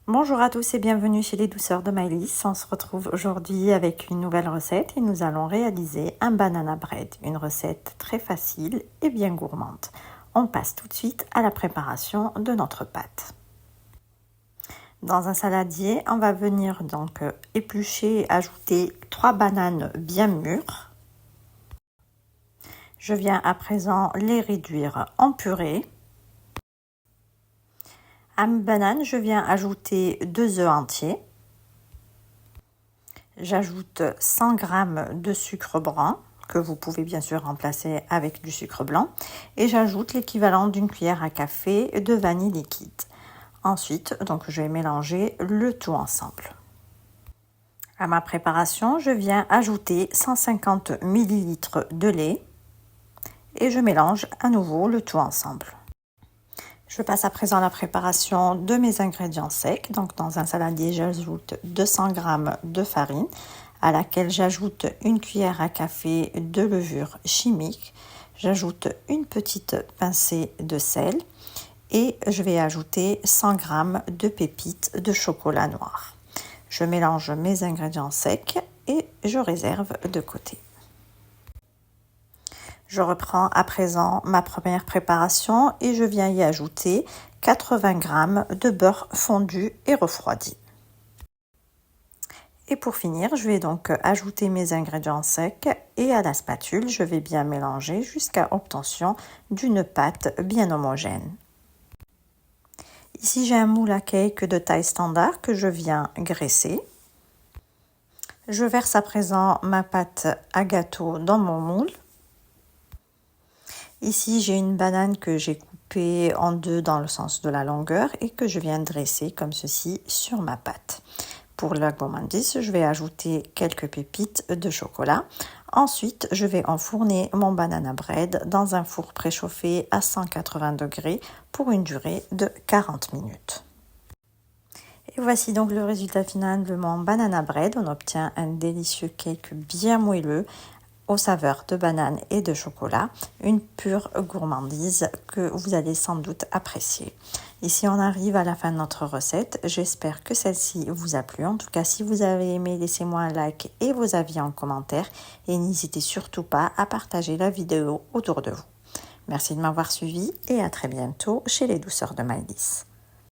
Bonjour à tous et bienvenue chez les douceurs de Maëlys. On se retrouve aujourd'hui avec une nouvelle recette et nous allons réaliser un banana bread, une recette très facile et bien gourmande. On passe tout de suite à la préparation de notre pâte. Dans un saladier, on va venir donc éplucher et ajouter 3 bananes bien mûres. Je viens à présent les réduire en purée. À mes bananes, je viens ajouter 2 œufs entiers. J'ajoute 100 g de sucre brun, que vous pouvez bien sûr remplacer avec du sucre blanc. Et j'ajoute l'équivalent d'une cuillère à café de vanille liquide. Ensuite, donc, je vais mélanger le tout ensemble. À ma préparation, je viens ajouter 150 ml de lait. Et je mélange à nouveau le tout ensemble. Je passe à présent à la préparation de mes ingrédients secs. Donc dans un saladier, j'ajoute 200 g de farine à laquelle j'ajoute une cuillère à café de levure chimique. J'ajoute une petite pincée de sel et je vais ajouter 100 g de pépites de chocolat noir. Je mélange mes ingrédients secs et je réserve de côté. Je reprends à présent ma première préparation et je viens y ajouter 80 g de beurre fondu et refroidi. Et pour finir, je vais donc ajouter mes ingrédients secs et à la spatule, je vais bien mélanger jusqu'à obtention d'une pâte bien homogène. Ici, j'ai un moule à cake de taille standard que je viens graisser. Je verse à présent ma pâte à gâteau dans mon moule. Ici, j'ai une banane que j'ai coupée en deux dans le sens de la longueur et que je viens dresser comme ceci sur ma pâte. Pour la gourmandise, je vais ajouter quelques pépites de chocolat. Ensuite, je vais enfourner mon banana bread dans un four préchauffé à 180 degrés pour une durée de 40 minutes. Et voici donc le résultat final de mon banana bread. On obtient un délicieux cake bien moelleux aux saveurs de banane et de chocolat, une pure gourmandise que vous allez sans doute apprécier. Ici, on arrive à la fin de notre recette. J'espère que celle-ci vous a plu. En tout cas, si vous avez aimé, laissez-moi un like et vos avis en commentaire. Et n'hésitez surtout pas à partager la vidéo autour de vous. Merci de m'avoir suivi et à très bientôt chez les douceurs de Maëlys.